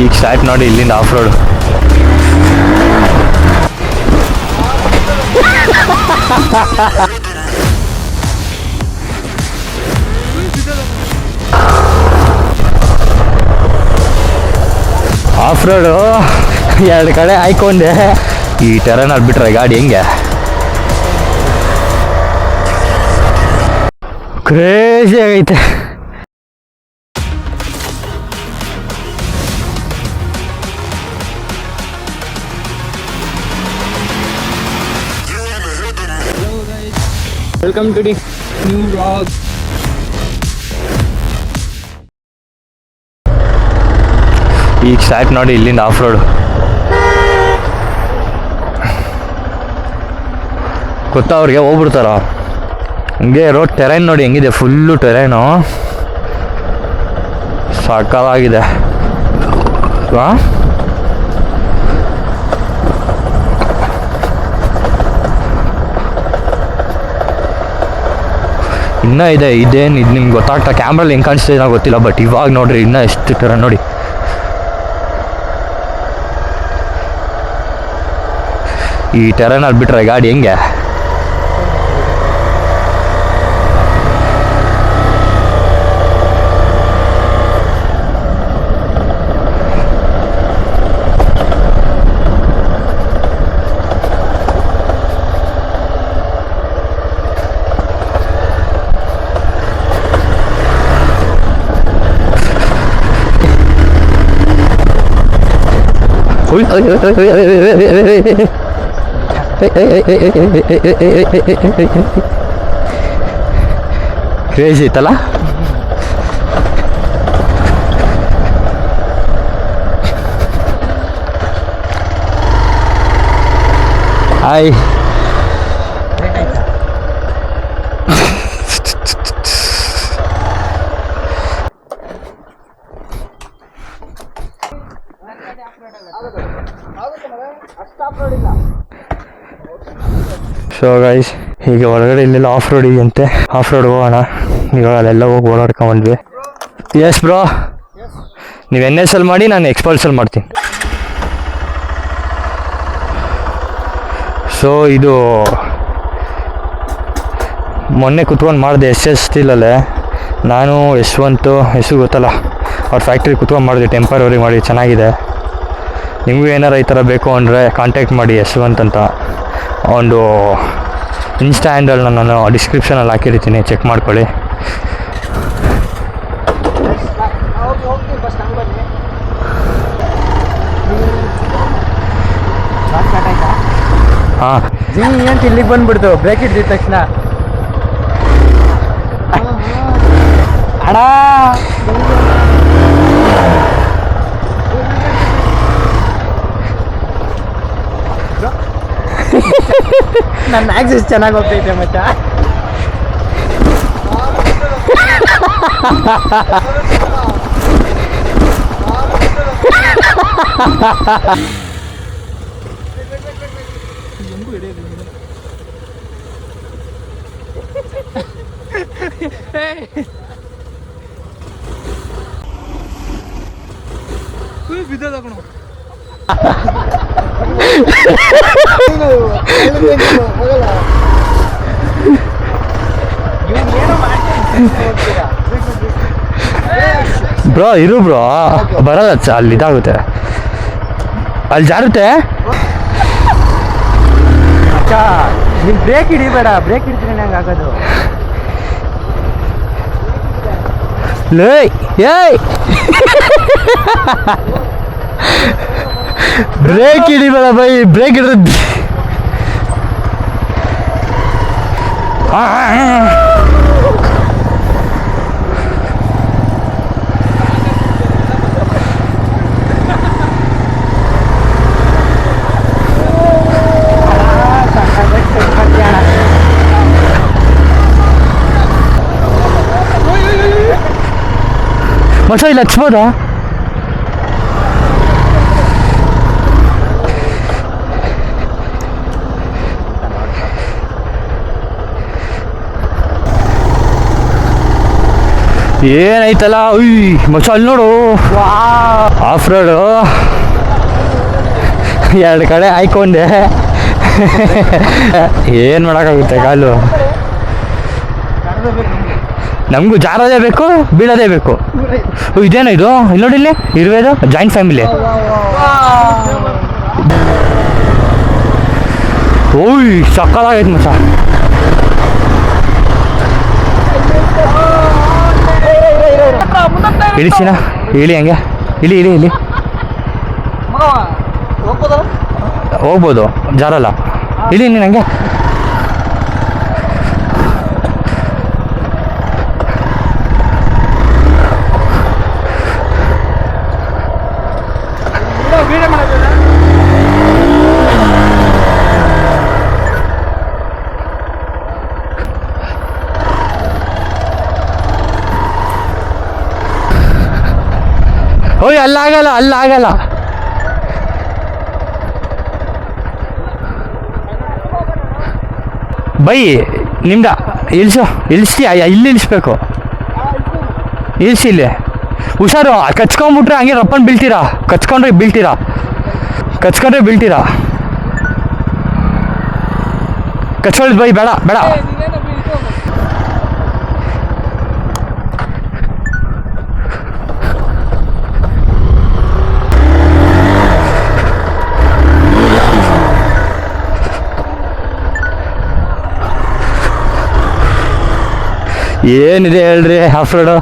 ಈಗ ಸ್ಟಾರ್ಟ್ ನೋಡಿ ಇಲ್ಲಿಂದ ಆಫ್ ರೋಡ್. ಆಫ್ ರೋಡು 2 ಕಡೆ ಹಾಯ್ಕೊಂಡೆ. ಈ ಟೆರನಲ್ಲಿ ಬಿಟ್ರೆ ಗಾಡಿ ಹೆಂಗೆ ಕ್ರೇಜಿ ಆಗೈತೆ. Welcome to the new vlog. ಈಗ ಸ್ಟಾರ್ಟ್ ನೋಡಿ ಇಲ್ಲಿಂದ ಆಫ್ ರೋಡ್. ಗೊತ್ತಾ ಅವ್ರಿಗೆ ಹೋಗ್ಬಿಡ್ತಾರ. ಹಂಗೆ ರೋಡ್ ಟೆರೈನ್ ನೋಡಿ ಹೆಂಗಿದೆ, ಫುಲ್ಲು ಟೆರೈನು ಸಾಕಾಗಿದೆ. ಇನ್ನೂ ಇದೆ. ಇದೇನು ಇದು ನಿಮ್ಗೆ ಗೊತ್ತಾಗ್ತಾ ಕ್ಯಾಮ್ರಲ್ಲಿ ಹೆಂಗೆ ಕಾಣಿಸ್ತಿದೆ ನಾವು ಗೊತ್ತಿಲ್ಲ, ಬಟ್ ಇವಾಗ ನೋಡ್ರಿ ಇನ್ನೂ ಎಷ್ಟು ಟೆರೈನ್ ನೋಡಿ. ಈ ಟೆರೈನಲ್ಲಿ ಬಿಟ್ರೆ ಗಾಡಿ ಹೆಂಗೆ ಕ್ರೇಜಿ ಐತಲ್ಲ. ಹಾಯ್ ಸೊ ಗೈಸ್, ಈಗ ಹೊರಗಡೆ ಇಲ್ಲೆಲ್ಲ ಆಫ್ ರೋಡ್ ಇದೆಯಂತೆ. ಆಫ್ ರೋಡ್ ಹೋಗೋಣ. ಇವಾಗ ಅಲ್ಲೆಲ್ಲ ಹೋಗಿ ಓಡಾಡ್ಕೊಂಡ್ಬಂದ್ವಿ. ಎಸ್ ಬ್ರೋ, ನೀವು NS ಅಲ್ಲಿ ಮಾಡಿ, ನಾನು ಎಕ್ಸ್ಪಲ್ಸಲ್ಲಿ ಮಾಡ್ತೀನಿ. ಸೊ ಇದು ಮೊನ್ನೆ ಕುತ್ಕೊಂಡು ಮಾಡಿದೆ SS ಸ್ಟೀಲಲ್ಲೇ. ನಾನು ಯಶವಂತು ಗೊತ್ತಲ್ಲ, ಅವ್ರ ಫ್ಯಾಕ್ಟ್ರಿ ಕುತ್ಕೊಂಡು ಮಾಡಿದೆ, ಟೆಂಪರರಿ ಮಾಡಿ, ಚೆನ್ನಾಗಿದೆ. ನಿಮಗೂ ಏನಾರು ಈ ಥರ ಬೇಕು ಅಂದರೆ ಕಾಂಟ್ಯಾಕ್ಟ್ ಮಾಡಿ, ಯಶವಂತ್ ಅಂತ. ಒಂದು ಇನ್ಸ್ಟಾ ಹ್ಯಾಂಡಲ್ನ ನಾನು ಡಿಸ್ಕ್ರಿಪ್ಷನಲ್ಲಿ ಹಾಕಿರ್ತೀನಿ, ಚೆಕ್ ಮಾಡ್ಕೊಳ್ಳಿ. ಹಾಂ ಅಂತ ಇಲ್ಲಿಗೆ ಬಂದ್ಬಿಡ್ತು ಬ್ರೇಕ್ ಹಿಡಿದ ತಕ್ಷಣ. ಅಣ್ಣ ನನ್ನ ಆಕ್ಸಿಸ್ ಚೆನ್ನಾಗಿ ಹೋಗ್ತೈತೆ ಮಚ್ಚ. ಬಿದ್ದ ತಗೊಂಡು ಬ್ರೋ ಇರು ಬ್ರೋ, ಬರಲ್ಲ ಅಲ್ಲಿ ಇದಾಗುತ್ತೆ, ಅಲ್ಲಿ ಜಾರುತ್ತೆ. ಅಕ್ಕ ನೀನು ಬ್ರೇಕ್ ಹಿಡಿಬೇಡ, ಬ್ರೇಕ್ ಹಿಡಿದ್ರೆ ನಂಗೆ ಆಗೋದು. ಬ್ರೇಕ್ ಹಿಡಿಬೇಡ ಬೈ, ಬ್ರೇಕ್ ಹಿಡಿದ್ರೆ ಮಚ್ಚ ಇಲ್ಲಿ ಹಚ್ಬೋದಾ? ಏನೈತಲ್ಲ ಉಯ್ ಮಚ್ಚ ಅಲ್ಲಿ ನೋಡು ಆಫ್ ರೋಡು ಎರಡು ಕಡೆ ಹಾಯ್ಕೊಂಡೆ ಏನು ಮಾಡೋಕ್ಕಾಗುತ್ತೆ ಕಾಲು ನಮಗೂ ಜಾರೋದೇ ಬೇಕು ಬೀಳೋದೇ ಬೇಕು ಇದೇನೋ ಇದು ಇಲ್ಲಿ ನೋಡಿ ಇಲ್ಲಿ ಇರುವೆದು ಜಾಯಿಂಟ್ ಫ್ಯಾಮಿಲಿ ಓಯ್ ಸಕ್ಕತ್ತಾಗೈತೆ ಮಚ್ಚ ಇಳಿಸಿನ ಇಳಿ ಹಂಗೆ ಇಳಿ ಇಳಿ ಇಳಿ ಹೋಗ್ಬೋದು ಜಾರಲ್ಲ ಇಳಿ ನೀನು ಹಂಗೆ ಓಯ್ ಅಲ್ಲಾಗಲ್ಲ ಬೈ ನಿಮ್ದ ಇಳಿಸ್ತೀಯ ಇಲ್ಲಿ ಇಳಿಸ್ಬೇಕು ಇಳಿಸಿ ಇಲ್ಲಿ ಹುಷಾರು ಕಚ್ಕೊಂಬಿಟ್ರೆ ಹಂಗೆ ರಪ್ಪನ್ ಬೀಳ್ತೀರಾ ಕಚ್ಕೊಂಡ್ರೆ ಬೀಳ್ತೀರಾ ಕಚ್ಕೊಳ್ಳಿ ಬೈ ಬೇಡ ಏನಿದೆ ಹೇಳ್ರಿ of road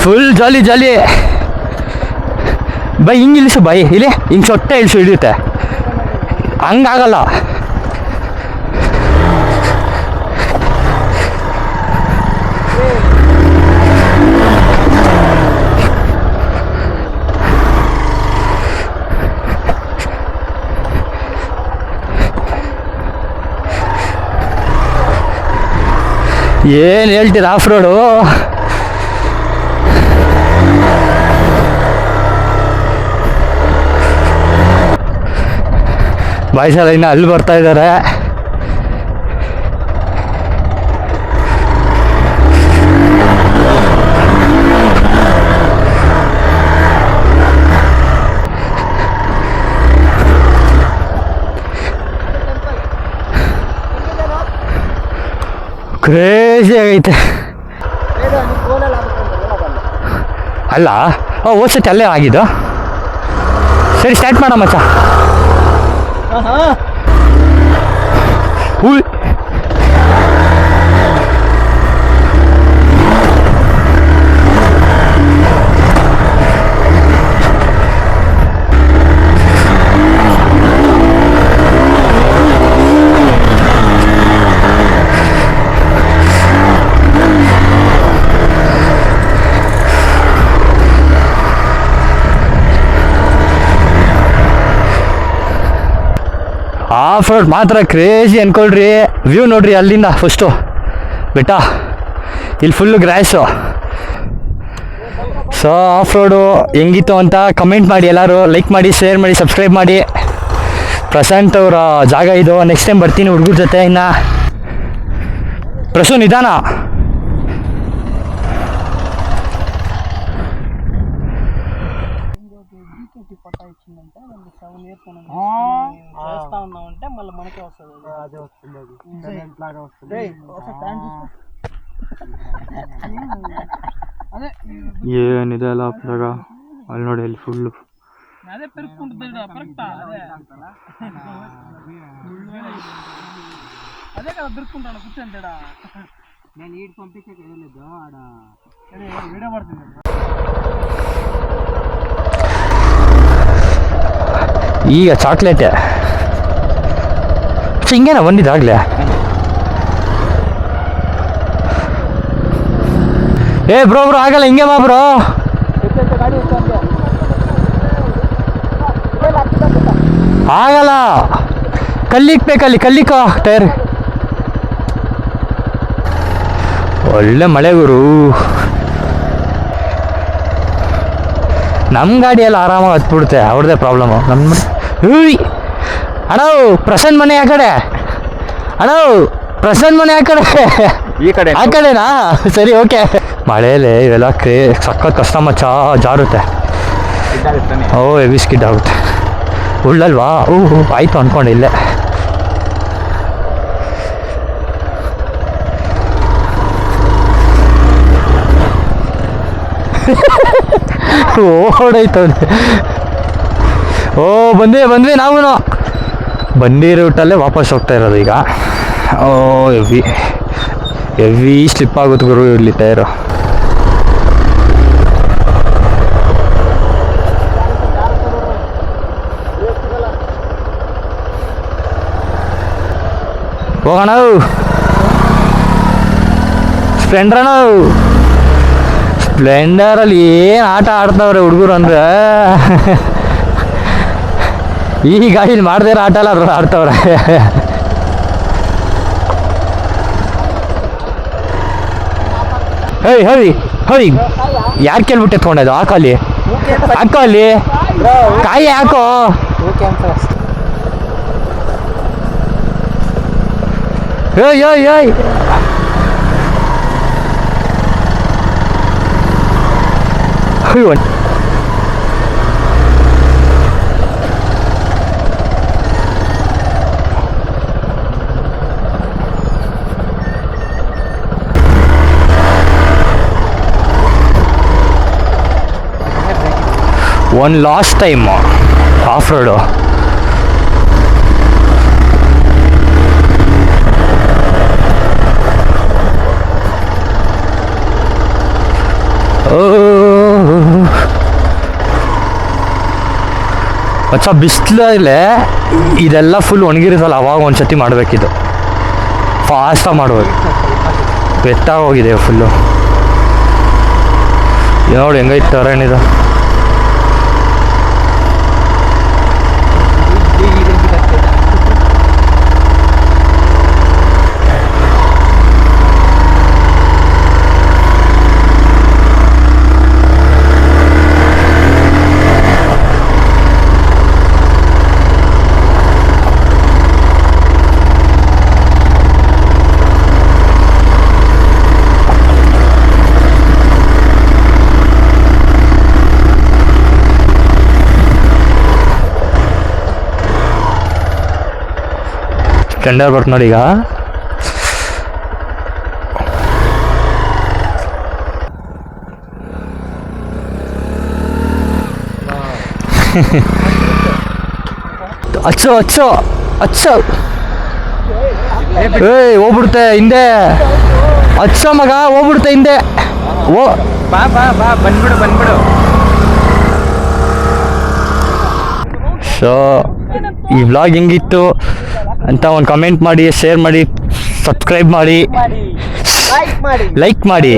full jolly by ಹಿಂಗೆ ಇಳಿಸು ಬೈ ಇಲ್ಲಿ ಹಿಂಗೆ ಸೊಟ್ಟೆ ಇಳಿಸು ಹಿಡಿಯುತ್ತೆ ಹಂಗಾಗಲ್ಲ ಏನು ಹೇಳ್ತೀರಾ ಆಫ್ ರೋಡು ಬಾಯ್ಸಲ್ಲ ಇನ್ನು ಅಲ್ಲಿ ಬರ್ತಾ ಇದ್ದಾರೆ ಕ್ರೇಜಿ ಆಗೈತೆ ಅಲ್ಲ ಓದ್ಸತಿ ಅಲ್ಲೇ ಆಗಿದ್ದು ಸರಿ ಸ್ಟಾರ್ಟ್ ಮಾಡ ಮಚ್ಚ ಉಯ್ ಆಫ್ ರೋಡ್ ಮಾತ್ರ ಕ್ರೇಜಿ ಅನ್ಕೊಳ್ರಿ ವ್ಯೂ ನೋಡ್ರಿ ಅಲ್ಲಿಂದ ಫಸ್ಟು ಬೆಟ್ಟ ಇಲ್ಲಿ full grass so of road ಹೆಂಗಿತ್ತು ಅಂತ ಕಮೆಂಟ್ ಮಾಡಿ ಎಲ್ಲರೂ ಲೈಕ್ ಮಾಡಿ ಶೇರ್ ಮಾಡಿ ಸಬ್ಸ್ಕ್ರೈಬ್ ಮಾಡಿ ಪ್ರಶಾಂತ್ ಅವರ ಜಾಗ ಇದು ನೆಕ್ಸ್ಟ್ ಟೈಮ್ ಬರ್ತೀನಿ ಹುಡುಗರ ಜೊತೆ ಇನ್ನು ಪ್ರಸು ನಿಧಾನ చేస్తా మళ్ళీ మనకే వస్తుంది అదే వస్తుంది అదే ಏನಿದೆ ಅಲ್ಲ ಅಪ್ಪಾಗ ಅಲ್ಲಿ ನೋಡಿ ಅಲ್ಲಿ ಫುಲ್ಲು అదే పెరుగుకుంటుంది పెరుగుతా అదే కదా పెరుగుకుంటాను కూర్చోంటాడా నేను ఈడు పంపించే వెళ్ళలేదు ఆడ వీడియో పడుతుంది ಈಗ ಚಾಕ್ಲೇಟೆ ಹಿಂಗೇನ ಬಂದಿದ್ದಾಗಲೇ ಬ್ರೋ ಆಗಲ್ಲ ಹಿಂಗೆ ಬಾ ಬ್ರೋ ಆಗಲ್ಲ ಕಲ್ಲಿಕ್ಬೇಕಲ್ಲಿ ಕಲ್ಲಿಕ ಟೈರ್. ಒಳ್ಳೆ ಮಳೆ ಗುರು. ನಮ್ಮ ಗಾಡಿಯೆಲ್ಲ ಆರಾಮಾಗಿ ಹತ್ಬಿಡುತ್ತೆ, ಅವ್ರದ್ದೇ ಪ್ರಾಬ್ಲಮ್ಮು. ನಮ್ಮ ಅಣ್ಣ ಪ್ರಸನ್ನ ಮನೆ ಆ ಕಡೆ, ಅಣ್ಣ ಪ್ರಸನ್ನ ಮನೆ ಆ ಕಡೆ, ಈ ಕಡೆ ಆ ಕಡೆನಾ? ಸರಿ ಓಕೆ. ಮಳೆಯಲ್ಲಿ ಇವೆಲ್ಲ ಸಖತ್ ಕಷ್ಟ ಮಚ್ಚ, ಜಾರುತ್ತೆ. ಓ ಹೆವಿ ಸ್ಕಿಡ್ ಆಗುತ್ತೆ. ಉಳ್ಳಲ್ವಾ? ಆಯಿತು ಅಂದ್ಕೊಂಡೆ ಇಲ್ಲೇ. ಓಡಾಯ್ತು. ಓ ಬಂದ್ವಿ ನಾವು ಬಂದಿ ರೂಟಲ್ಲೇ ವಾಪಸ್ ಹೋಗ್ತಾ ಇರೋದು ಈಗ. ಓ ಹೆವಿ ಸ್ಲಿಪ್ ಆಗುತ್ತೆ ಗುರು ಇಲ್ಲಿ ಟೈರು. ಹೋಗೋಣ ಸ್ಪ್ಲೆಂಡರಲ್ಲಿ ಏನು ಆಟ ಆಡ್ತಾವ್ರೆ ಹುಡುಗರು ಅಂದ್ರೆ. ಈ ಗಾಡೀಲಿ ಮಾಡದೇ ಇರೋ ಆಟ ಎಲ್ಲ ಅದ್ರಲ್ಲಿ ಆಡ್ತಾವ್ರೆ. ಹೇಯ್ ಯಾರು ಕೇಳ್ಬಿಟ್ಟು ಎತ್ಕೊಂಡದು? ಹಾಕೋ ಅಲ್ಲಿ ಕಾಯಿ ಹಾಕೋ. ಏಯ್ one last time of road. ಮಚ್ಚ ಬಿಸಿಲಲ್ಲೇ ಇದೆಲ್ಲ ಫುಲ್ ಒಣಗಿರುತ್ತಲ್ಲ, ಅವಾಗ ಒಂದು ಸತಿ ಮಾಡಬೇಕಿದ್ದು. ಫಾಸ್ಟಾಗಿ ಮಾಡ್ಬೋದು. ಹೋಗಿದೆ ಫುಲ್ಲು. ನೋಡಿ ಹೆಂಗೈತೆ ಅರಣ್ಯದು. ಸ್ಪ್ಲೆಂಡರ್ ಬರ್ತ ನೋಡಿ ಈಗ. ಅಚ್ಚ ಹೋಗ್ಬಿಡುತ್ತೆ ಹಿಂದೆ. ಮಗ ಹೋಗ್ಬಿಡುತ್ತೆ ಹಿಂದೆ. ಬಾ ಬಂದ್ಬಿಡು. ಸೊ ಈ ವ್ಲಾಗ್ ಹೆಂಗಿತ್ತು ಅಂತ ಒಂದು ಕಮೆಂಟ್ ಮಾಡಿ, ಶೇರ್ ಮಾಡಿ, ಸಬ್ಸ್ಕ್ರೈಬ್ ಮಾಡಿ, ಲೈಕ್ ಮಾಡಿ,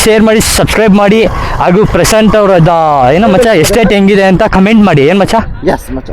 ಶೇರ್ ಮಾಡಿ, ಸಬ್ಸ್ಕ್ರೈಬ್ ಮಾಡಿ. ಹಾಗೂ ಪ್ರಶಾಂತ್ ಅವರ ಏನೋ ಮಚ್ಚ ಎಸ್ಟೇಟ್ ಹೆಂಗಿದೆ ಅಂತ ಕಮೆಂಟ್ ಮಾಡಿ. ಏನು ಮಚ್ಚ? ಎಸ್ ಮಚ್ಚ.